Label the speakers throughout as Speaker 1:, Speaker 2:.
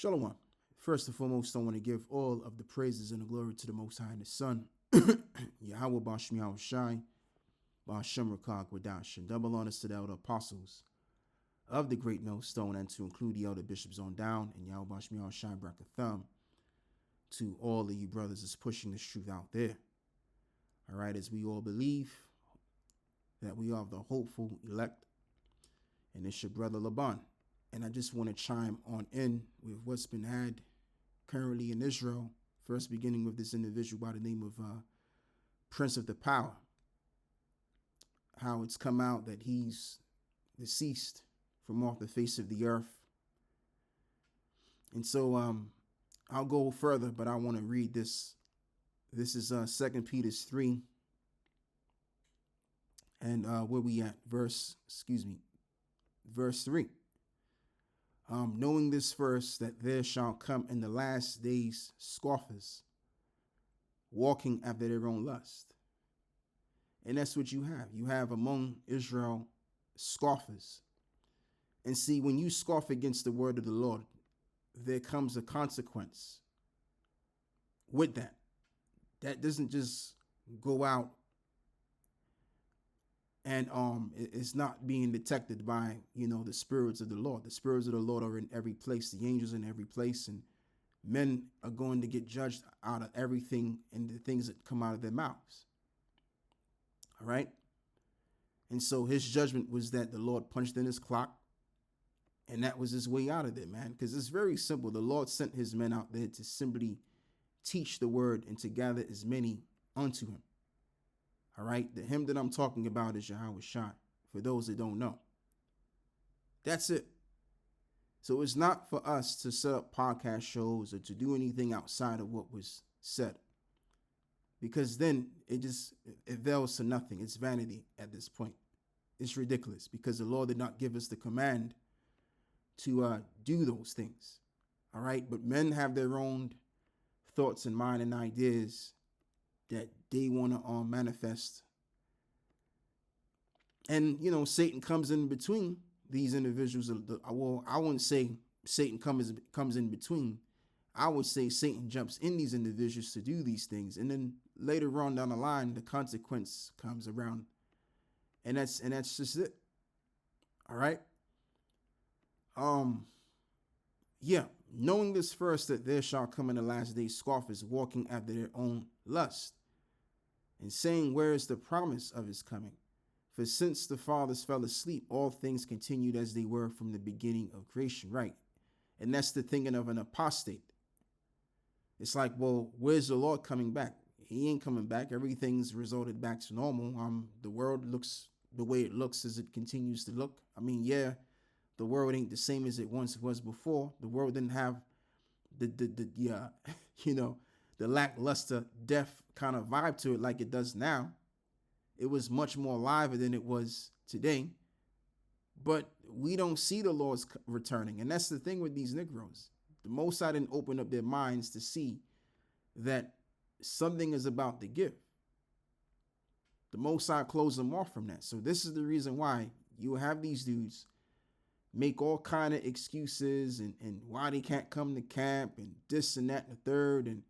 Speaker 1: Shalom. First and foremost, I want to give all of the praises and the glory to the Most High and His Son, Yahweh Bashmi Yahweh Shai, Bashem Rakak Wadash, and double honors to the elder apostles of the great millstone, and to include the elder bishops on down, and Yahweh Bashmi Yahweh Shai Brakathum, to all of you brothers that's pushing this truth out there. All right, as we all believe that we are the hopeful elect, and it's your brother Laban. And I just want to chime on in with what's been had currently in Israel, first beginning with this individual by the name of Prince of the Power. How it's come out that he's deceased from off the face of the earth. And so I'll go further, but I want to read this. This is 2 Peter 3. And where we at? Verse 3. Knowing this first, that there shall come in the last days scoffers, walking after their own lust. And that's what you have. You have among Israel scoffers. And see, when you scoff against the word of the Lord, there comes a consequence with that. That doesn't just go out and it's not being detected by, the spirits of the Lord. The spirits of the Lord are in every place. The angels in every place. And men are going to get judged out of everything and the things that come out of their mouths. All right. And so his judgment was that the Lord punched in his clock. And that was his way out of there, man. Because it's very simple. The Lord sent his men out there to simply teach the word and to gather as many unto him. All right, the hymn that I'm talking about is Yahweh Shai, for those that don't know. That's it. So it's not for us to set up podcast shows or to do anything outside of what was said. Because then it avails to nothing. It's vanity at this point. It's ridiculous because the Lord did not give us the command to do those things. All right, but men have their own thoughts and mind and ideas that they want to manifest. And, Satan comes in between these individuals. Well, I wouldn't say Satan comes in between. I would say Satan jumps in these individuals to do these things. And then later on down the line, the consequence comes around. And that's just it. All right. Yeah. Knowing this first, that there shall come in the last days scoffers, walking after their own lust, and saying, where is the promise of his coming? For since the fathers fell asleep, all things continued as they were from the beginning of creation, right? And that's the thinking of an apostate. It's like, well, where's the Lord coming back? He ain't coming back. Everything's resorted back to normal. The world looks the way it looks as it continues to look. I mean, yeah, the world ain't the same as it once was before. The world didn't have the lackluster death kind of vibe to it like it does now. It was much more lively than it was today. But we don't see the Lord's returning. And that's the thing with these Negroes. The Most High didn't open up their minds to see that something is about to give. The Most High closed them off from that. So this is the reason why you have these dudes make all kind of excuses and why they can't come to camp and this and that and the third and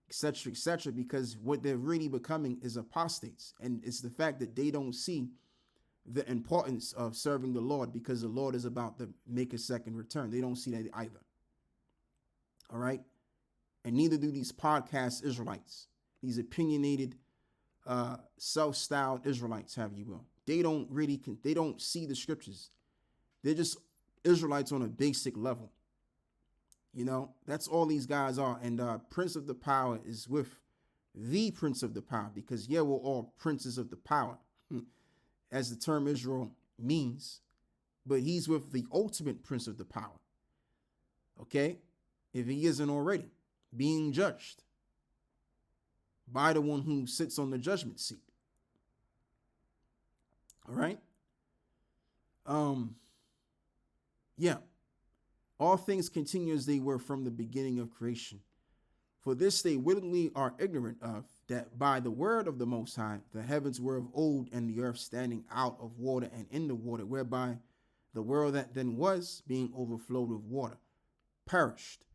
Speaker 1: etc., because what they're really becoming is apostates. And it's the fact that they don't see the importance of serving the Lord because the Lord is about to make a second return. They don't see that either. All right. And neither do these podcast Israelites, these opinionated, self-styled Israelites, have you will. They don't see the scriptures. They're just Israelites on a basic level. That's all these guys are. And Prince of the Power is with the Prince of the Power because, yeah, we're all princes of the power, as the term Israel means. But he's with the ultimate Prince of the Power. Okay? If he isn't already being judged by the one who sits on the judgment seat. All right? Yeah. All things continue as they were from the beginning of creation. For this they willingly are ignorant of, that by the word of the Most High, the heavens were of old, and the earth standing out of water and in the water, whereby the world that then was, being overflowed with water, perished,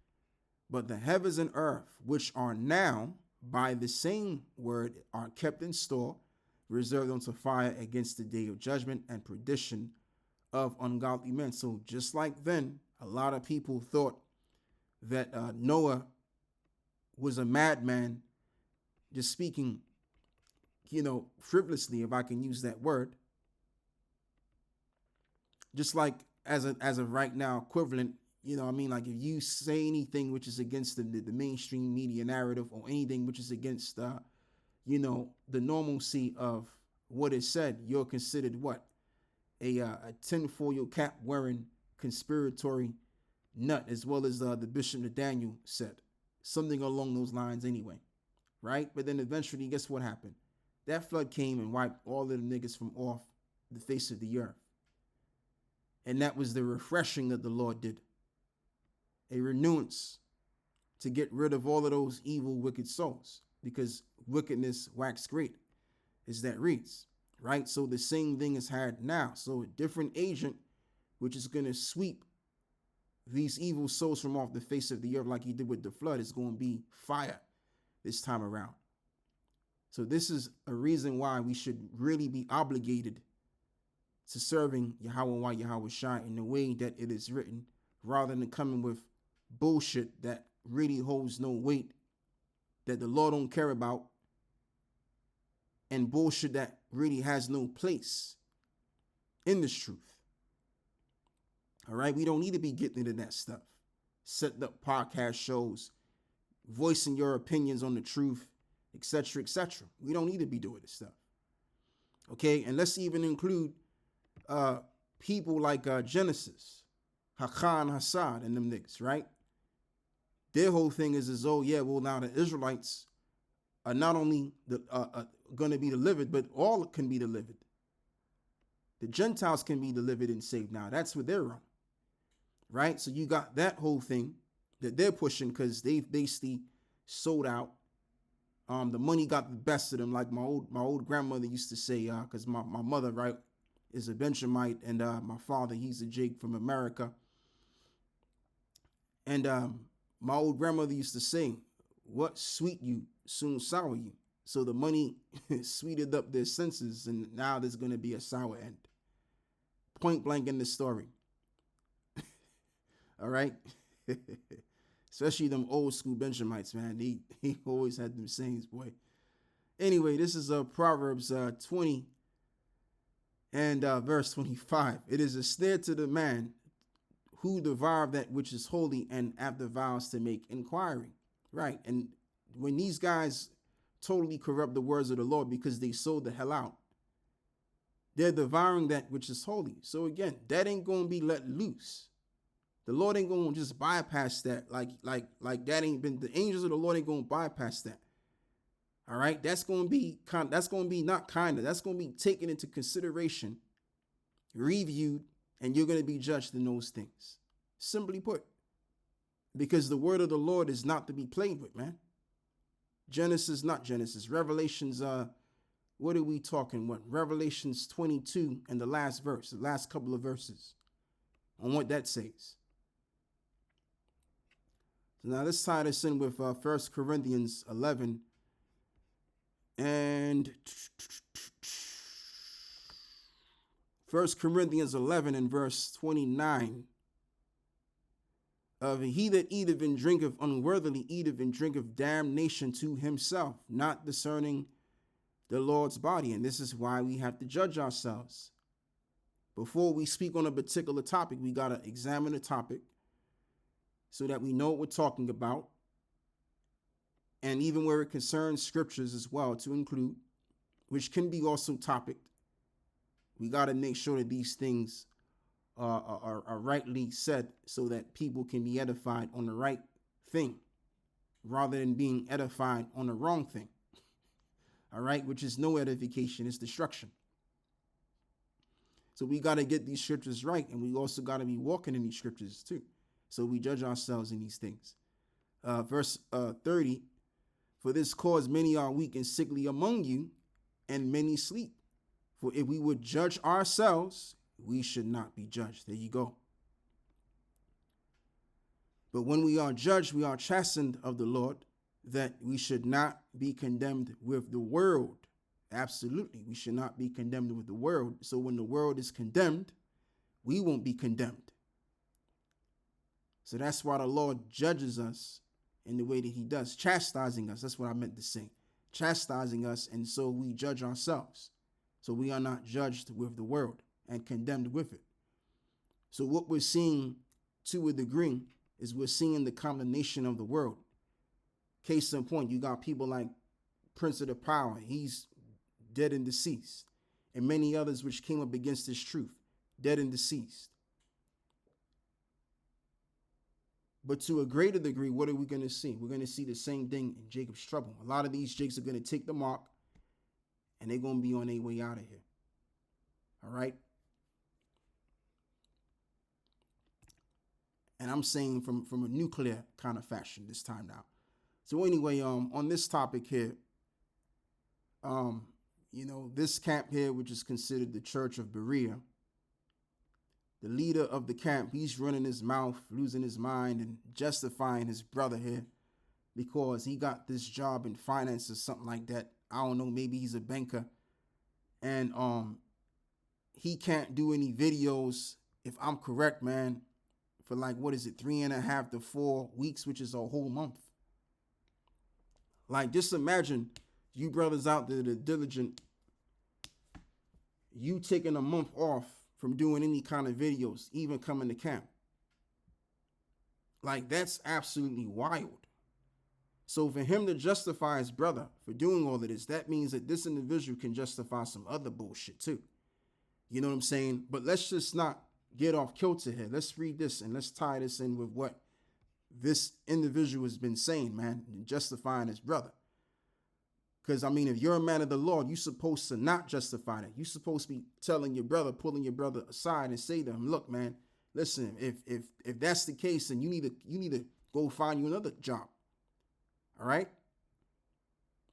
Speaker 1: But the heavens and earth, which are now by the same word, are kept in store, reserved unto fire against the day of judgment and perdition of ungodly men. So just like then, a lot of people thought that Noah was a madman, just speaking, frivolously, if I can use that word. Just like as of right now, equivalent, like if you say anything which is against the mainstream media narrative, or anything which is against the normalcy of what is said, you're considered what? A tinfoil cap wearing conspiratory nut, as well as the Bishop Nathaniel said. Something along those lines anyway, right? But then eventually, guess what happened? That flood came and wiped all of the niggas from off the face of the earth. And that was the refreshing that the Lord did. A renewance to get rid of all of those evil, wicked souls, because wickedness waxed great, as that reads, right? So the same thing is had now. So a different agent, which is going to sweep these evil souls from off the face of the earth like he did with the flood, is going to be fire this time around. So this is a reason why we should really be obligated to serving Yahweh Yahweh Shai in the way that it is written, rather than coming with bullshit that really holds no weight, that the Lord don't care about, and bullshit that really has no place in this truth. All right, we don't need to be getting into that stuff. Setting up podcast shows, voicing your opinions on the truth, etc., etc. We don't need to be doing this stuff. Okay, and let's even include people like Genesis, Hakan, Hassad, and them niggas, right? Their whole thing is now the Israelites are not only going to be delivered, but all can be delivered. The Gentiles can be delivered and saved now. That's what they're on, right? So you got that whole thing that they're pushing because they've basically sold out. The money got the best of them, like my old grandmother used to say, because my mother, right, is a Benjamite, and my father, he's a Jake from America. And my old grandmother used to say, what sweet you, soon sour you. So the money sweetened up their senses, and now there's going to be a sour end. Point blank in the story. All right? Especially them old school Benjamites, man. He always had them sayings, boy. Anyway, this is Proverbs 20 and verse 25. It is a snare to the man who devour that which is holy, and after vows to make inquiry. Right. And when these guys totally corrupt the words of the Lord because they sold the hell out, they're devouring that which is holy. So again, that ain't going to be let loose. The Lord ain't going to just bypass that. Like that ain't been, the angels of the Lord ain't going to bypass that. All right. That's going to be that's going to be taken into consideration, reviewed, and you're going to be judged in those things. Simply put, because the word of the Lord is not to be played with, man. Revelations, what are we talking? Revelations 22 and the last verse, the last couple of verses on what that says. So now let's tie this in with 1 Corinthians 11 and 1 Corinthians 11 and verse 29. Of he that eateth and drinketh unworthily eateth and drinketh damnation to himself, not discerning the Lord's body. And this is why we have to judge ourselves. Before we speak on a particular topic, we got to examine the topic so that we know what we're talking about. And even where it concerns scriptures as well to include, which can be also topic, we got to make sure that these things are rightly said so that people can be edified on the right thing rather than being edified on the wrong thing. All right, which is no edification, it's destruction. So we got to get these scriptures right, and we also got to be walking in these scriptures too. So we judge ourselves in these things. Verse 30, for this cause many are weak and sickly among you, and many sleep. For if we would judge ourselves, we should not be judged. There you go. But when we are judged, we are chastened of the Lord, that we should not be condemned with the world. Absolutely, we should not be condemned with the world. So when the world is condemned, we won't be condemned. So that's why the Lord judges us in the way that he does, chastising us. That's what I meant to say. Chastising us, and so we judge ourselves. So we are not judged with the world and condemned with it. So what we're seeing to a degree is we're seeing the condemnation of the world. Case in point, you got people like Prince of the Power. He's dead and deceased. And many others which came up against this truth, dead and deceased. But to a greater degree, what are we going to see? We're going to see the same thing in Jacob's trouble. A lot of these Jakes are going to take the mark, and they're going to be on their way out of here. All right? And I'm saying from a nuclear kind of fashion this time now. So anyway, on this topic here, this camp here, which is considered the Church of Berea, the leader of the camp, he's running his mouth, losing his mind, and justifying his brother here because he got this job in finance or something like that. I don't know, maybe he's a banker. And he can't do any videos, if I'm correct, man, for like, 3.5 to 4 weeks, which is a whole month. Like, just imagine you brothers out there that are diligent, you taking a month off from doing any kind of videos, even coming to camp. Like, that's absolutely wild. So for him to justify his brother for doing all of this, that means that this individual can justify some other bullshit too. You know what I'm saying? But let's just not get off kilter here. Let's read this and let's tie this in with what this individual has been saying, man, and justifying his brother. Because, I mean, if you're a man of the Lord, you're supposed to not justify that. You're supposed to be telling your brother, pulling your brother aside and say to him, look, man, listen, if that's the case, then you need to go find you another job. All right?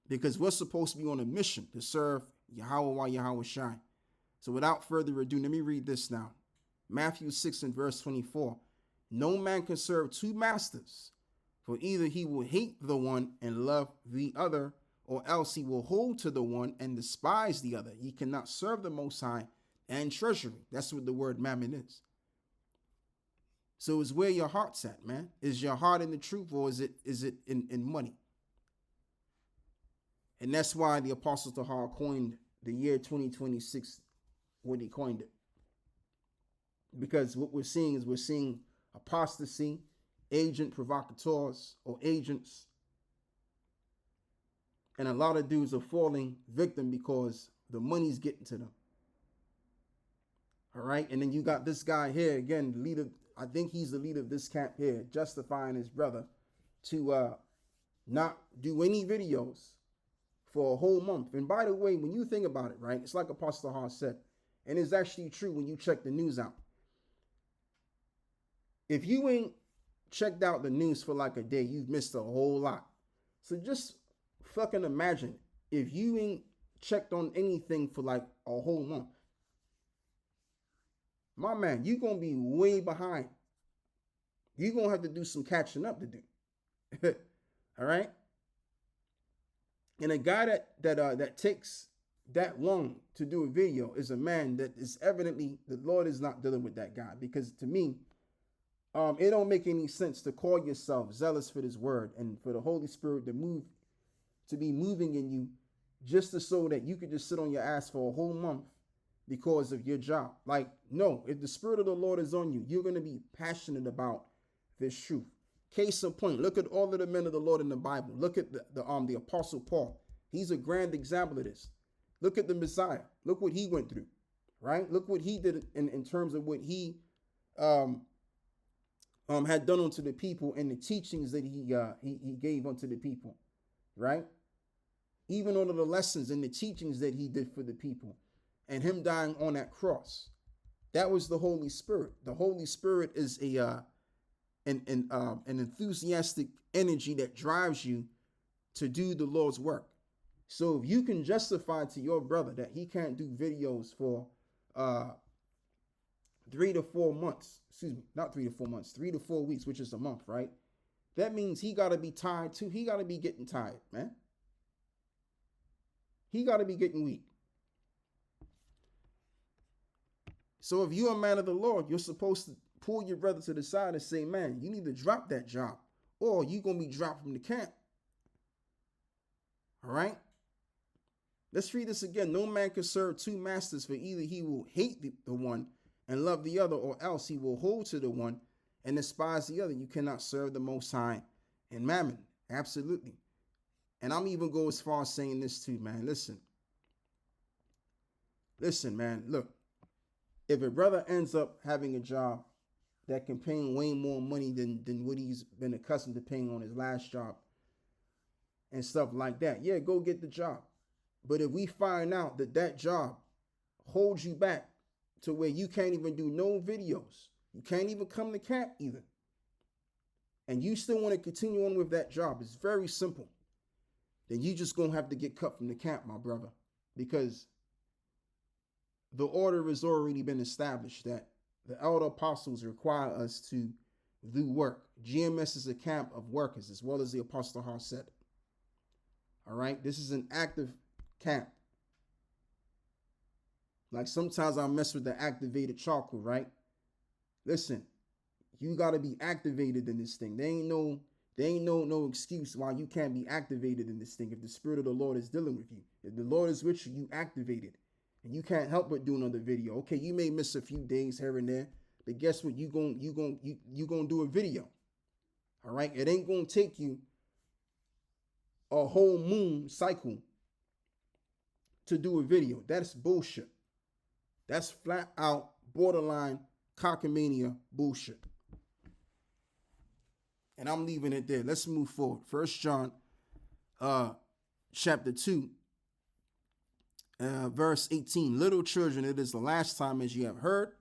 Speaker 1: Because we're supposed to be on a mission to serve Yahweh while Yahweh shine. So without further ado, let me read this now. Matthew 6 and verse 24. No man can serve two masters, for either he will hate the one and love the other, or else he will hold to the one and despise the other. Ye cannot serve the Most High and treasury. That's what the word mammon is. So it's where your heart's at, man. Is your heart in the truth, or is it in money? And that's why the Apostle Tahar coined the year 2026 when he coined it. Because what we're seeing apostasy, agent provocateurs or agents. And a lot of dudes are falling victim because the money's getting to them. All right. And then you got this guy here, again, the leader. I think he's the leader of this camp here, justifying his brother to not do any videos for a whole month. And by the way, when you think about it, right, it's like Apostle Har said, and it's actually true when you check the news out. If you ain't checked out the news for like a day, you've missed a whole lot. So just fucking imagine if you ain't checked on anything for like a whole month. My man, you're going to be way behind. You're going to have to do some catching up to do. All right? And a guy that takes that long to do a video is a man that is evidently, the Lord is not dealing with that guy. Because to me, it don't make any sense to call yourself zealous for this word and for the Holy Spirit to be moving in you just so that you could just sit on your ass for a whole month because of your job. Like, no, if the Spirit of the Lord is on you, you're going to be passionate about this truth. Case in point, look at all of the men of the Lord in the Bible. Look at the Apostle Paul. He's a grand example of this. Look at the Messiah. Look what he went through, right? Look what he did in terms of what he had done unto the people and the teachings that he gave unto the people, right? Even under the lessons and the teachings that he did for the people, and him dying on that cross, that was the Holy Spirit. The Holy Spirit is an enthusiastic energy that drives you to do the Lord's work. So if you can justify to your brother that he can't do videos for 3 to 4 months, excuse me, not 3 to 4 months, 3 to 4 weeks, which is a month, right? That means he got to be tired too. He got to be getting tired, man. He got to be getting weak. So if you're a man of the Lord, you're supposed to pull your brother to the side and say, man, you need to drop that job, or you're going to be dropped from the camp. All right? Let's read this again. No man can serve two masters, for either he will hate the one and love the other, or else he will hold to the one and despise the other. You cannot serve the Most High and Mammon. Absolutely. And I'm even go as far as saying this too, man. Listen, man. Look, if a brother ends up having a job that can pay him way more money than what he's been accustomed to paying on his last job and stuff like that, yeah, go get the job. But if we find out that that job holds you back to where you can't even do no videos, you can't even come to camp either, and you still want to continue on with that job, it's very simple. Then you just gonna have to get cut from the camp, my brother, because the order has already been established that the elder apostles require us to do work. GMS is a camp of workers, as well as the Apostle Har said. All right, this is an active camp. Like sometimes I mess with the activated charcoal, right? Listen, you got to be activated in this thing. There ain't no excuse why you can't be activated in this thing. If the Spirit of the Lord is dealing with you, if the Lord is with you, you activated. And you can't help but do another video. Okay, you may miss a few days here and there, but guess what? You gonna do a video. All right, it ain't gonna take you a whole moon cycle to do a video. That's bullshit. That's flat out borderline cockamania bullshit. And I'm leaving it there. Let's move forward. 1 John chapter 2. Verse 18, little children, it is the last time, as you have heard,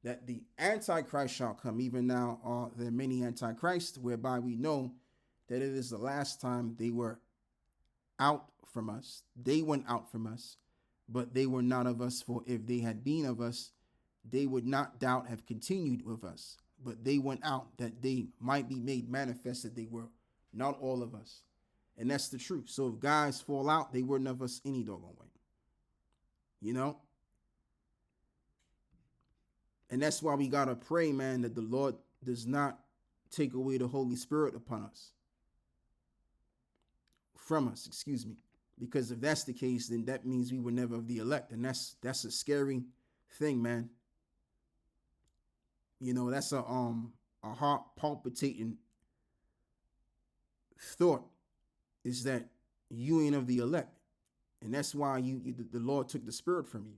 Speaker 1: that the Antichrist shall come. Even now are there many Antichrists, whereby we know that it is the last time. They were out from us. They went out from us, but they were not of us. For if they had been of us, they would not doubt have continued with us. But they went out that they might be made manifest that they were not all of us. And that's the truth. So if guys fall out, they weren't of us any doggone way. You know? And that's why we got to pray, man, that the Lord does not take away the Holy Spirit upon us. From us, excuse me. Because if that's the case, then that means we were never of the elect. And that's a scary thing, man. You know, that's a heart palpitating thought, is that you ain't of the elect. And that's why the Lord took the Spirit from you.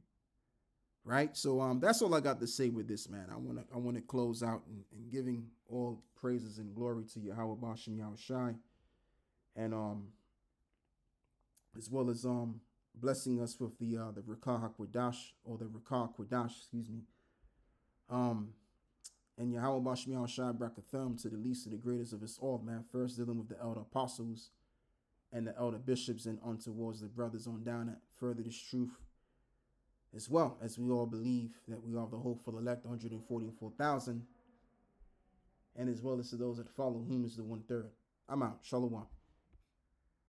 Speaker 1: Right? So that's all I got to say with this, man. I want to close out and giving all praises and glory to Yahweh Bashem Yahushai. And as well as blessing us with the Rakah HaKodash, or the Rakah Kodash, excuse me. And Yahweh Bashem Yahushai Brakatham to the least of the greatest of us all, man. First dealing with the elder apostles and the elder bishops, and on towards the brothers on down that further this truth, as well as we all believe that we are the hopeful elect, 144,000, and as well as to those that follow, whom is the 1/3. I'm out. Shalom.